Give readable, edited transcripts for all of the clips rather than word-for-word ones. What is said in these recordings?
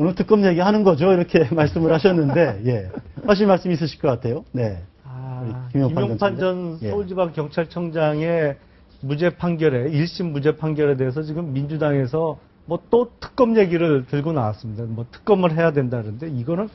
오늘 특검 얘기하는 거죠. 이렇게 말씀을 하셨는데, 예. 하실 말씀 있으실 것 같아요. 네. 김용판 전 서울지방경찰청장의 무죄 판결에, 1심 무죄 판결에 대해서 지금 민주당에서 뭐 또 특검 얘기를 들고 나왔습니다. 뭐 특검을 해야 된다는데 이거는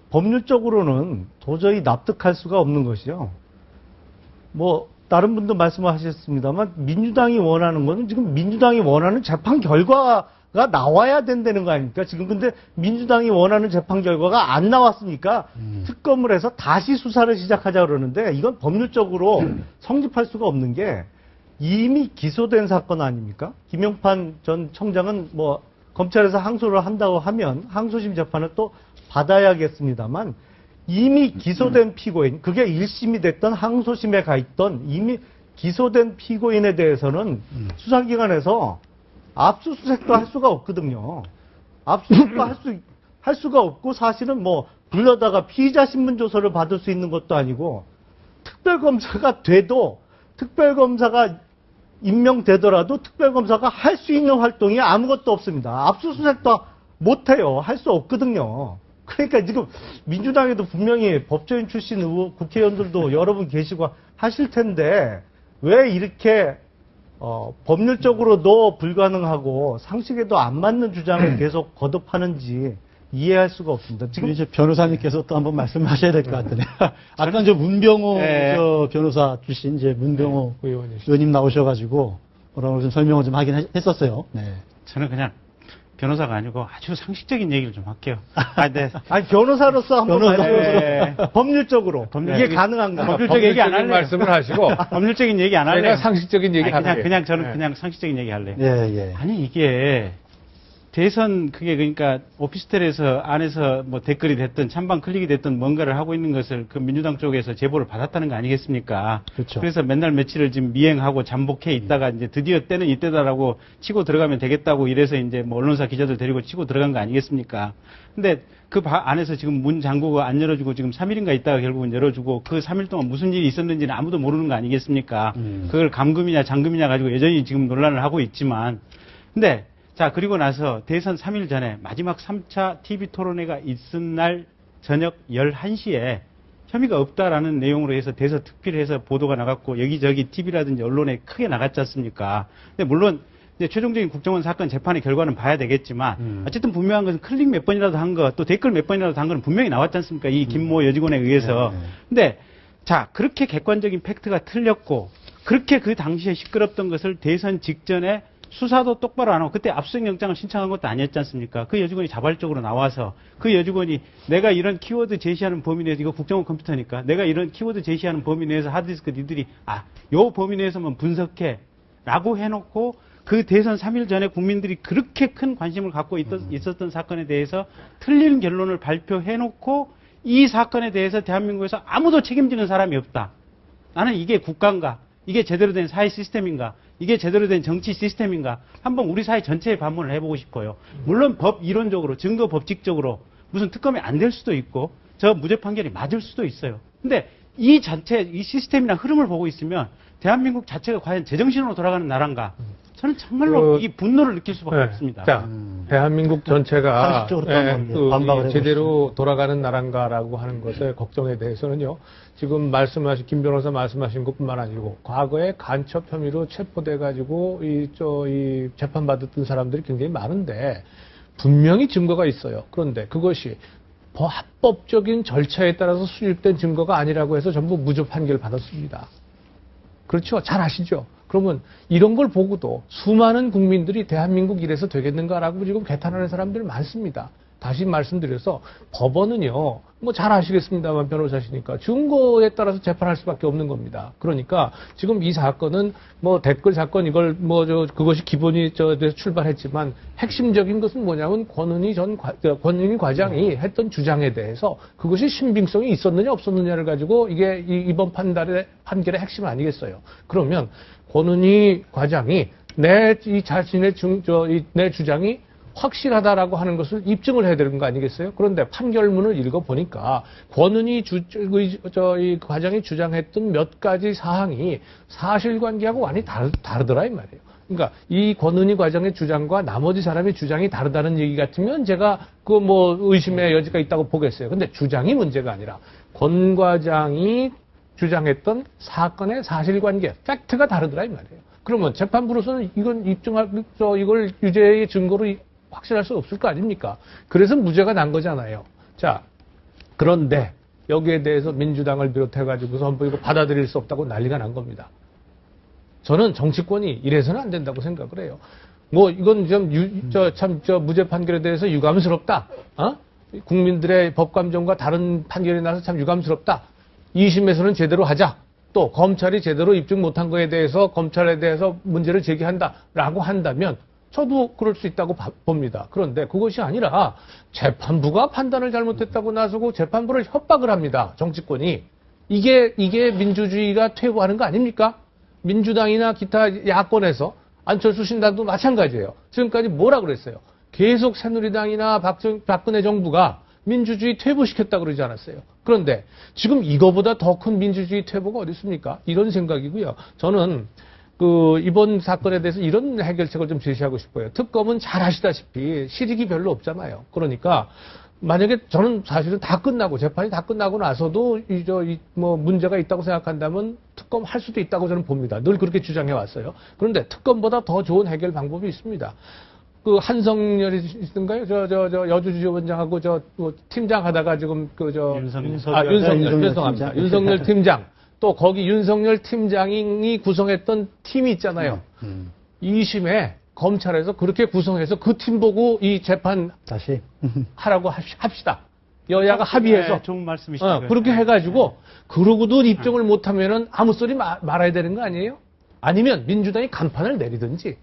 법률적으로는 도저히 납득할 수가 없는 것이요. 뭐 다른 분도 말씀하셨습니다만 민주당이 원하는 거는 지금 민주당이 원하는 재판 결과가 나와야 된다는 거 아닙니까? 지금 근데 민주당이 원하는 재판 결과가 안 나왔으니까 특검을 해서 다시 수사를 시작하자 그러는데 이건 법률적으로 성립할 수가 없는 게 이미 기소된 사건 아닙니까? 김용판 전 청장은 뭐 검찰에서 항소를 한다고 하면 항소심 재판을 또 받아야겠습니다만 이미 기소된 피고인, 그게 1심이 됐던 항소심에 가 있던 이미 기소된 피고인에 대해서는 수사기관에서 압수수색도 할 수가 없거든요. 압수수색도 할 수가 없고 사실은 뭐 불러다가 피의자 신문조서를 받을 수 있는 것도 아니고 특별검사가 돼도 특별검사가 임명되더라도 특별검사가 할 수 있는 활동이 아무것도 없습니다. 압수수색도 못해요. 할 수 없거든요. 그러니까 지금 민주당에도 분명히 법조인 출신 의원, 국회의원들도 여러분 계시고 하실 텐데 왜 이렇게 법률적으로도 불가능하고 상식에도 안 맞는 주장을 계속 거듭하는지 이해할 수가 없습니다. 지금 이제 변호사님께서 또 한번 말씀하셔야 될 것 같은데 아까 저 문병호 저 변호사 출신 이제 문병호 의원님 나오셔가지고 뭐라고 좀 설명을 좀 하긴 했었어요. 네. 저는 그냥 변호사가 아니고 아주 상식적인 얘기를 좀 할게요. 네. 아니 변호사로서 한번 법률적으로 이게 가능한가? 법률적 얘기 안 할래요. 말씀을 하시고 법률적인 얘기 안 할래요. 상식적인 얘기 할게요. 그냥 저는 그냥 상식적인 얘기 할래요. 예. 아니 이게 대선 그게 그러니까 오피스텔에서 안에서 뭐 댓글이 됐든 찬방 클릭이 됐든 뭔가를 하고 있는 것을 그 민주당 쪽에서 제보를 받았다는 거 아니겠습니까? 그렇죠. 그래서 맨날 며칠을 지금 미행하고 잠복해 있다가 이제 드디어 때는 이때다라고 치고 들어가면 되겠다고 이래서 이제 뭐 언론사 기자들 데리고 치고 들어간 거 아니겠습니까? 근데 그 안에서 지금 문 잠그고 안 열어주고 지금 3일인가 있다가 결국은 열어주고 그 3일 동안 무슨 일이 있었는지는 아무도 모르는 거 아니겠습니까? 그걸 감금이냐 잠금이냐 가지고 여전히 지금 논란을 하고 있지만 근데 자, 그리고 나서 대선 3일 전에 마지막 3차 TV 토론회가 있은 날 저녁 11시에 혐의가 없다라는 내용으로 해서 대선 특필해서 보도가 나갔고 여기저기 TV라든지 언론에 크게 나갔지 않습니까? 근데 물론 이제 최종적인 국정원 사건 재판의 결과는 봐야 되겠지만 어쨌든 분명한 것은 클릭 몇 번이라도 한 거 또 댓글 몇 번이라도 한 거는 분명히 나왔지 않습니까? 이 김모 여직원에 의해서. 근데 자, 그렇게 객관적인 팩트가 틀렸고 그렇게 그 당시에 시끄럽던 것을 대선 직전에 수사도 똑바로 안 하고 그때 압수수색 영장을 신청한 것도 아니었지 않습니까? 그 여직원이 자발적으로 나와서 그 여직원이 내가 이런 키워드 제시하는 범위 내에서 이거 국정원 컴퓨터니까 내가 이런 키워드 제시하는 범위 내에서 하드디스크 니들이 요 범위 내에서만 분석해 라고 해놓고 그 대선 3일 전에 국민들이 그렇게 큰 관심을 갖고 있었던 사건에 대해서 틀린 결론을 발표해놓고 이 사건에 대해서 대한민국에서 아무도 책임지는 사람이 없다. 나는 이게 국가인가? 이게 제대로 된 사회 시스템인가? 이게 제대로 된 정치 시스템인가? 한번 우리 사회 전체에 반문을 해보고 싶어요. 물론 법 이론적으로, 증거 법칙적으로 무슨 특검이 안 될 수도 있고 저 무죄 판결이 맞을 수도 있어요. 근데 이 자체, 이 시스템이나 흐름을 보고 있으면 대한민국 자체가 과연 제정신으로 돌아가는 나라인가? 저는 정말로 이 분노를 느낄 수밖에 없습니다. 자, 대한민국 전체가 반박을 제대로 돌아가는 나라인가라고 하는 것의 걱정에 대해서는요. 지금 말씀하신 김 변호사 말씀하신 것뿐만 아니고 과거에 간첩 혐의로 체포돼가지고 이 재판받았던 사람들이 굉장히 많은데 분명히 증거가 있어요. 그런데 그것이 합법적인 절차에 따라서 수집된 증거가 아니라고 해서 전부 무죄 판결을 받았습니다. 그렇죠? 잘 아시죠? 그러면 이런 걸 보고도 수많은 국민들이 대한민국 이래서 되겠는가라고 지금 개탄하는 사람들이 많습니다. 다시 말씀드려서 법원은요, 뭐 잘 아시겠습니다만 변호사시니까 증거에 따라서 재판할 수밖에 없는 겁니다. 그러니까 지금 이 사건은 뭐 댓글 사건 이걸 그것이 기본이 출발했지만 핵심적인 것은 뭐냐면 권은희 과장이 했던 주장에 대해서 그것이 신빙성이 있었느냐 없었느냐를 가지고 이게 이번 판결의 핵심 아니겠어요. 그러면 권은희 과장이 내 주장이 확실하다라고 하는 것을 입증을 해야 되는 거 아니겠어요? 그런데 판결문을 읽어보니까 권은희 과장이 주장했던 몇 가지 사항이 사실관계하고 많이 다르더라 이 말이에요. 그러니까 이 권은희 과장의 주장과 나머지 사람의 주장이 다르다는 얘기 같으면 제가 그 뭐 의심의 여지가 있다고 보겠어요. 근데 주장이 문제가 아니라 권 과장이 주장했던 사건의 사실관계, 팩트가 다르더라 이 말이에요. 그러면 재판부로서는 이건 이걸 유죄의 증거로 확신할 수 없을 거 아닙니까? 그래서 무죄가 난 거잖아요. 자, 그런데 여기에 대해서 민주당을 비롯해가지고서 이거 받아들일 수 없다고 난리가 난 겁니다. 저는 정치권이 이래서는 안 된다고 생각을 해요. 뭐 이건 무죄 판결에 대해서 유감스럽다. 국민들의 법감정과 다른 판결이 나서 참 유감스럽다. 2심에서는 제대로 하자. 또 검찰이 제대로 입증 못한 거에 대해서 검찰에 대해서 문제를 제기한다라고 한다면 저도 그럴 수 있다고 봅니다. 그런데 그것이 아니라 재판부가 판단을 잘못했다고 나서고 재판부를 협박을 합니다. 정치권이. 이게 민주주의가 퇴보하는 거 아닙니까? 민주당이나 기타 야권에서 안철수 신당도 마찬가지예요. 지금까지 뭐라 그랬어요? 계속 새누리당이나 박근혜 정부가 민주주의 퇴보시켰다고 그러지 않았어요. 그런데 지금 이거보다 더 큰 민주주의 퇴보가 어디 있습니까? 이런 생각이고요. 저는 이번 사건에 대해서 이런 해결책을 좀 제시하고 싶어요. 특검은 잘 아시다시피 실익이 별로 없잖아요. 그러니까 만약에 저는 사실은 다 끝나고 재판이 다 끝나고 나서도 문제가 있다고 생각한다면 특검 할 수도 있다고 저는 봅니다. 늘 그렇게 주장해 왔어요. 그런데 특검보다 더 좋은 해결 방법이 있습니다. 한성열이든가요? 여주지원장하고 팀장 하다가 지금 윤석열 팀장. 또 거기 윤석열 팀장이 구성했던 팀이 있잖아요. 2심에 검찰에서 그렇게 구성해서 그 팀 보고 이 재판 다시 하라고 합시다. 여야가 합의해서. 네, 좋은 말씀이시죠. 그렇게 해가지고 그러고도 입증을 못하면은 아무 소리 말아야 되는 거 아니에요? 아니면 민주당이 간판을 내리든지.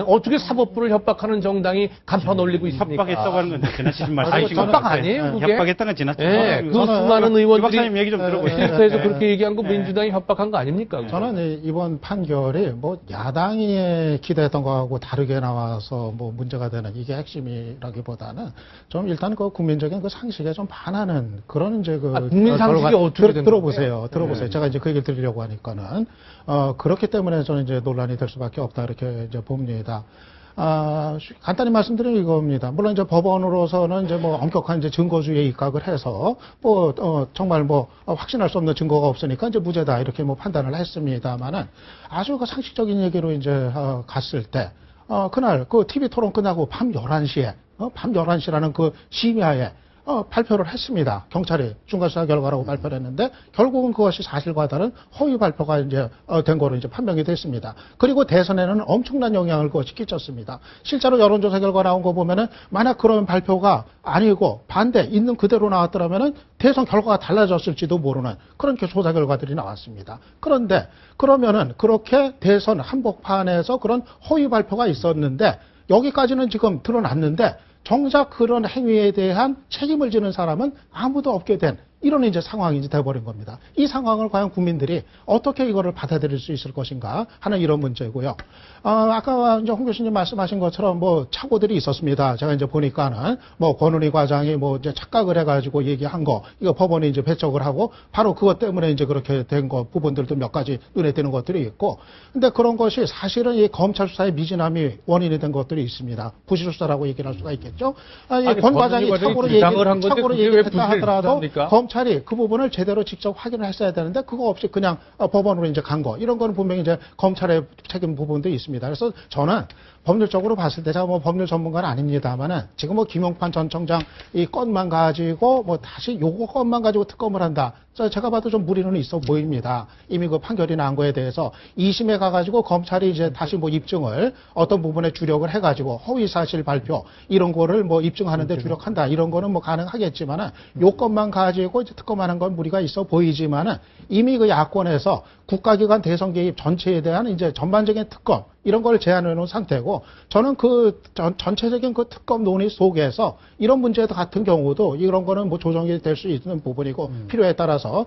어떻게 사법부를 협박하는 정당이 간판 올리고 있습니까? 협박했다고 하는 건 지나치신 말씀이신 것 협박 같아요. 아니에요, 그게? 협박했다는 지나치신 네, 말씀이신 그 것 같아요. 수많은 의원들이 박사님 얘기 좀 들어보세요. 센터에서 그렇게 얘기한 거 민주당이 협박한 거 아닙니까? 저는 이번 판결이 뭐 야당이 기대했던 거하고 다르게 나와서 뭐 문제가 되는 이게 핵심이라기보다는 좀 일단 그 국민적인 그 상식에 좀 반하는 그런 이제 국민 상식이 어떻게 된 들어보세요. 제가 이제 그 얘기를 드리려고 하니까는 그렇기 때문에 저는 이제 논란이 될 수밖에 없다 이렇게 이제 봅니다. 간단히 말씀드리면 이겁니다. 물론 이제 법원으로서는 이제 뭐 엄격한 이제 증거주의에 입각을 해서 정말 확신할 수 없는 증거가 없으니까 이제 무죄다 이렇게 뭐 판단을 했습니다만은 아주 그 상식적인 얘기로 이제 갔을 때 그날 그 TV 토론 끝나고 밤 11시에 밤 11시라는 그 심야에 발표를 했습니다. 경찰이 중간수사 결과라고 발표를 했는데 결국은 그것이 사실과 다른 허위 발표가 이제 된 거로 이제 판명이 됐습니다. 그리고 대선에는 엄청난 영향을 그것이 끼쳤습니다. 실제로 여론조사 결과 나온 거 보면은 만약 그런 발표가 아니고 반대 있는 그대로 나왔더라면은 대선 결과가 달라졌을지도 모르는 그런 조사 결과들이 나왔습니다. 그런데 그러면은 그렇게 대선 한복판에서 그런 허위 발표가 있었는데 여기까지는 지금 드러났는데 정작 그런 행위에 대한 책임을 지는 사람은 아무도 없게 된 이런 이제 상황이 이제 돼버린 겁니다. 이 상황을 과연 국민들이 어떻게 이거를 받아들일 수 있을 것인가 하는 이런 문제고요. 아까 이제 홍 교수님 말씀하신 것처럼 뭐 착오들이 있었습니다. 제가 이제 보니까는 뭐 권은희 과장이 뭐 이제 착각을 해가지고 얘기한 거 이거 법원이 이제 배척을 하고 바로 그것 때문에 이제 그렇게 된 거 부분들도 몇 가지 눈에 띄는 것들이 있고 근데 그런 것이 사실은 이 검찰 수사의 미진함이 원인이 된 것들이 있습니다. 부실 수사라고 얘기를 할 수가 있겠죠. 권 과장이 착오로 얘기했다 하더라도 검찰이 그 부분을 제대로 직접 확인을 했어야 되는데 그거 없이 그냥 법원으로 이제 간 거 이런 거는 분명히 이제 검찰의 책임 부분도 있습니다. 그래서 저는 법률적으로 봤을 때 제가 뭐 법률 전문가는 아닙니다만은 지금 뭐 김용판 전 청장 이 건만 가지고 뭐 다시 요거 건만 가지고 특검을 한다. 제가 봐도 좀 무리는 있어 보입니다. 이미 그 판결이 난 거에 대해서 2심에 가가지고 검찰이 이제 다시 뭐 입증을 어떤 부분에 주력을 해가지고 허위 사실 발표 이런 거를 뭐 입증하는데 주력한다. 이런 거는 뭐 가능하겠지만은 요 건만 가지고 이제 특검하는 건 무리가 있어 보이지만은 이미 그 야권에서 국가기관 대선 개입 전체에 대한 이제 전반적인 특검 이런 걸 제안해 놓은 상태고 저는 그 전체적인 그 특검 논의 속에서 이런 문제 같은 경우도 이런 거는 뭐 조정이 될 수 있는 부분이고 필요에 따라서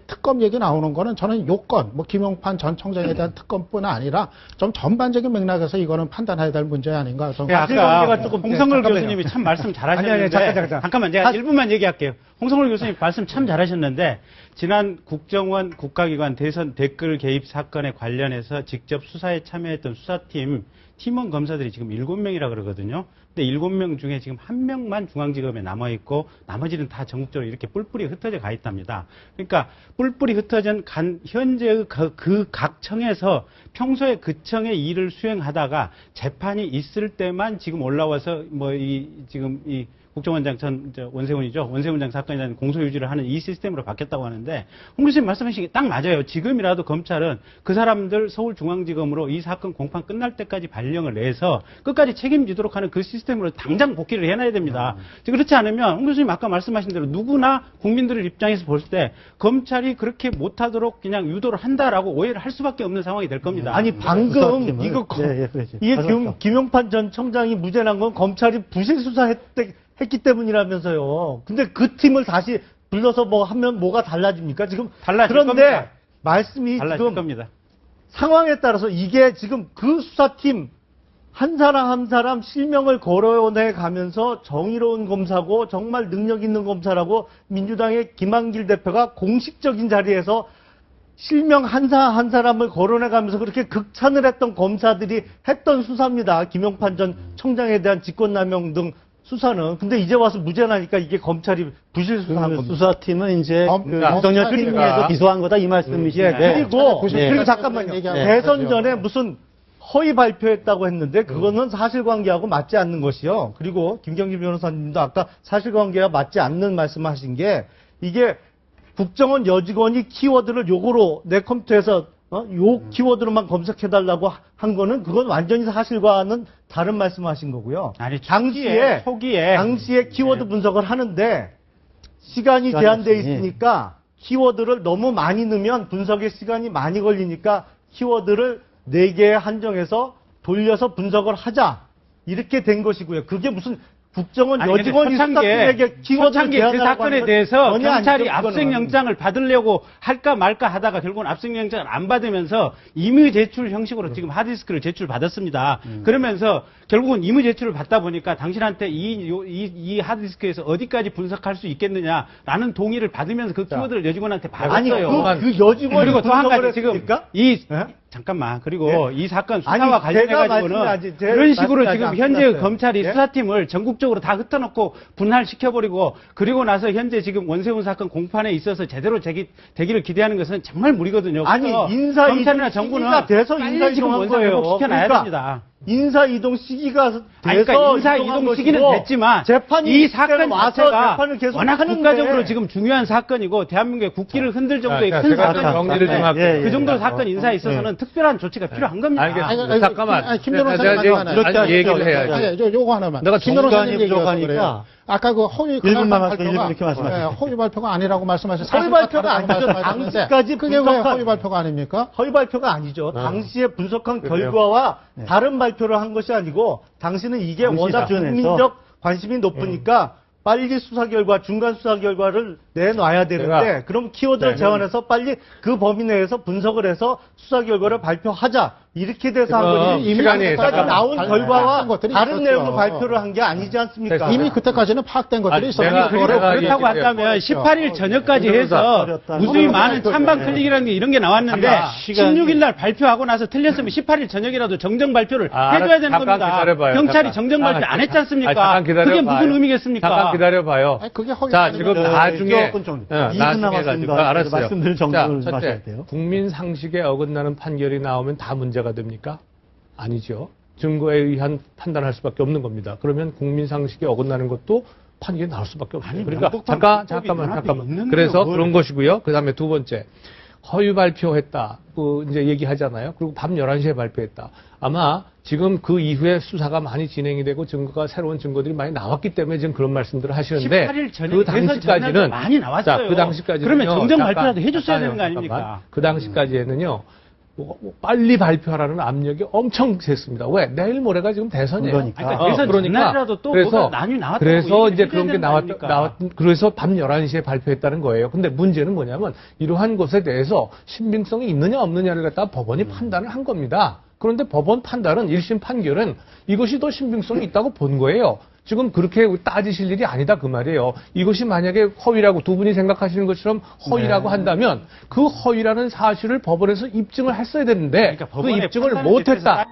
특검 얘기 나오는 거는 저는 요건 뭐 김용판 전 청장에 대한 특검뿐 아니라 좀 전반적인 맥락에서 이거는 판단해야 될 문제 아닌가. 아까 홍성걸 교수님이 참 말씀 잘하셨는데 아니, 잠깐만 제가 1분만 얘기할게요. 홍성걸 교수님 말씀 참 잘하셨는데 지난 국정원 국가기관 대선 댓글 개입 사건에 관련해서 직접 수사에 참여했던 수사팀 팀원 검사들이 지금 7명이라 그러거든요. 근데 7명 중에 지금 1명만 중앙지검에 남아있고 나머지는 다 전국적으로 이렇게 뿔뿔이 흩어져 가 있답니다. 그러니까 뿔뿔이 흩어진 현재의 그 각 청에서 평소에 그 청의 일을 수행하다가 재판이 있을 때만 지금 올라와서 지금 이 국정원장 원세훈이죠. 원세훈장 사건에 대한 공소유지를 하는 이 시스템으로 바뀌었다고 하는데 홍 교수님 말씀하신 게 딱 맞아요. 지금이라도 검찰은 그 사람들 서울중앙지검으로 이 사건 공판 끝날 때까지 발령을 내서 끝까지 책임지도록 하는 그 시스템으로 당장 복귀를 해놔야 됩니다. 그렇지 않으면 홍 교수님 아까 말씀하신 대로 누구나 국민들의 입장에서 볼 때 검찰이 그렇게 못하도록 그냥 유도를 한다라고 오해를 할 수밖에 없는 상황이 될 겁니다. 아니 방금 이거 이게 김용판 전 청장이 무죄 난 건 검찰이 부실 수사했기 때문이라면서요. 근데 그 팀을 다시 불러서 뭐 하면 뭐가 달라집니까? 지금 달라질 그런데 겁니다. 말씀이 달라질 지금 겁니다. 상황에 따라서 이게 지금 그 수사팀 한 사람 한 사람 실명을 거론해 가면서 정의로운 검사고 정말 능력 있는 검사라고 민주당의 김한길 대표가 공식적인 자리에서 실명 한 사람을 거론해 가면서 그렇게 극찬을 했던 검사들이 했던 수사입니다. 김용판 전 청장에 대한 직권남용 등 수사는. 근데 이제 와서 무죄 나니까 이게 검찰이 부실 수사한 겁니다. 수사팀은 이제 윤석열 트리밍에도 기소한 거다 이 말씀이신데. 그리고 잠깐만요. 대선 전에 무슨 허위 발표했다고 했는데 그거는 사실관계하고 맞지 않는 것이요. 그리고 김경진 변호사님도 아까 사실관계와 맞지 않는 말씀하신 게 이게 국정원 여직원이 키워드를 요거로 내 컴퓨터에서 요 키워드로만 검색해달라고 한 거는 그건 완전히 사실과는 다른 말씀하신 거고요. 아니, 당시에 키워드 분석을 하는데 시간이 제한돼 있으니까 키워드를 너무 많이 넣으면 분석에 시간이 많이 걸리니까 키워드를 4개에 한정해서 돌려서 분석을 하자. 이렇게 된 것이고요. 그게 무슨 국정원 여직원이 수사팀에게 키워드를 그 사건에 대해서 경찰이 아니죠, 압수영장을 받으려고 할까 말까 하다가 결국은 압수영장을 안 받으면서 임의 제출 형식으로 지금 하드디스크를 제출받았습니다. 그러면서 결국은 임의 제출을 받다 보니까 당신한테 이 하드디스크에서 어디까지 분석할 수 있겠느냐라는 동의를 받으면서 그 키워드를 여직원한테 받았어요. 아니, 그 여직원이 그리고 또 한 가지 지금 했습니까? 잠깐만. 그리고 이 사건 수사와 관련해가지고는 제가 이런 식으로 말씀하지 지금 현재 않았어요. 검찰이 예? 수사팀을 전국적으로 다 흩어놓고 분할시켜버리고 그리고 나서 현재 지금 원세훈 사건 공판에 있어서 제대로 되기를 기대하는 것은 정말 무리거든요. 아니, 그래서 인사 검찰이나 이동 정부는 시기가 돼서 빨리 인사 지금 이동한 원세훈 거예요. 회복시켜놔야 그러니까 됩니다. 인사 이동 시기가 돼서 그러니까 인사 이동 시기는 것이고 됐지만 재판이 이 사건 와서 자체가 재판을 계속 워낙 하는데 국가적으로 지금 중요한 사건이고 대한민국의 국기를 흔들 정도의 큰 제가 사건이 정리를 좀 할게요. 그 정도 사건 인사에 있어서는 특별한 조치가 필요한 겁니다. 잠깐만. 김 변호사님 아니, 얘기를 해야지. 요거 하나만. 내가 김 변호사님 정관이 얘기가 부족하니까 그래요. 아까 그 허위 1분만 발표가 말씀 이렇게 말씀하세요. 허위 발표가 아니라고 말씀하셨어요. 허위 발표가 아니죠. 말씀하셨는데 당시까지 그게 왜 분석한- 허위 발표가 아닙니까? 허위 발표가 아니죠. 당시에 분석한 결과와 다른 발표를 한 것이 아니고 당시는 이게 당시 워낙 수준에서. 국민적 관심이 높으니까 빨리 수사 결과, 중간 수사 결과를 내놔야 되는데 그럼 키워드를 제한해서 빨리 그 범위 내에서 분석을 해서 수사 결과를 발표하자. 이렇게 돼서 한 거지. 이미 시간이 그때까지 나온 결과와 것들이 다른 있었죠. 내용을 발표를 한 게 아니지 않습니까? 이미 그때까지는 파악된 것들이 있었어요. 내가 그렇다고 얘기해요. 한다면 18일 저녁까지 해서 무수히 많은 찬반 클릭이라는 게 이런 게 나왔는데 16일 날 발표하고 나서 틀렸으면 18일 저녁이라도 정정 발표를 해줘야 되는 잠깐 겁니다. 기다려봐요. 경찰이 잠깐. 정정 발표 안 했지 않습니까? 잠깐 기다려봐요. 그게 무슨 의미겠습니까? 잠깐 기다려봐요. 아니, 그게 허위 자, 발표가 지금 아니라 나중에, 좀 나중에 2분 남았습니다. 가지고, 알았어요. 말씀드릴 정도를 자, 하셔야 첫째, 돼요. 국민 상식에 어긋나는 판결이 나오면 다 문제가 됩니까? 아니죠. 증거에 의한 판단할 수밖에 없는 겁니다. 그러면 국민 상식에 어긋나는 것도 판결이 나올 수밖에 없어요. 그러니까 잠깐만. 그래서 그런 것이고요. 그다음에 두 번째. 허위 발표했다. 이제 얘기하잖아요. 그리고 밤 11시에 발표했다. 아마 지금 그 이후에 수사가 많이 진행이 되고 새로운 증거들이 많이 나왔기 때문에 지금 그런 말씀들을 하시는데 18일 전에 그 당시까지는 많이 나왔어요. 자, 그 당시까지는 그러면 정정 발표라도 해줬어야 되는 거 아닙니까? 그 당시까지에는요. 빨리 발표하라는 압력이 엄청 셌습니다. 왜? 내일 모레가 지금 대선이에요. 그러니까 대선 전날이라도 또 뭐가 난이 나왔다고 그래서 이제 얘기를 그런 게 해야 되는 거 아닙니까? 그래서 밤 11시에 발표했다는 거예요. 근데 문제는 뭐냐면 이러한 것에 대해서 신빙성이 있느냐 없느냐를 갖다가 법원이 판단을 한 겁니다. 그런데 법원 판단은 1심 판결은 이것이 더 신빙성이 있다고 본 거예요. 지금 그렇게 따지실 일이 아니다 그 말이에요. 이것이 만약에 허위라고 두 분이 생각하시는 것처럼 허위라고 한다면 그 허위라는 사실을 법원에서 입증을 했어야 되는데 그러니까 그 법원의 입증을 판단에 못했다. 대해서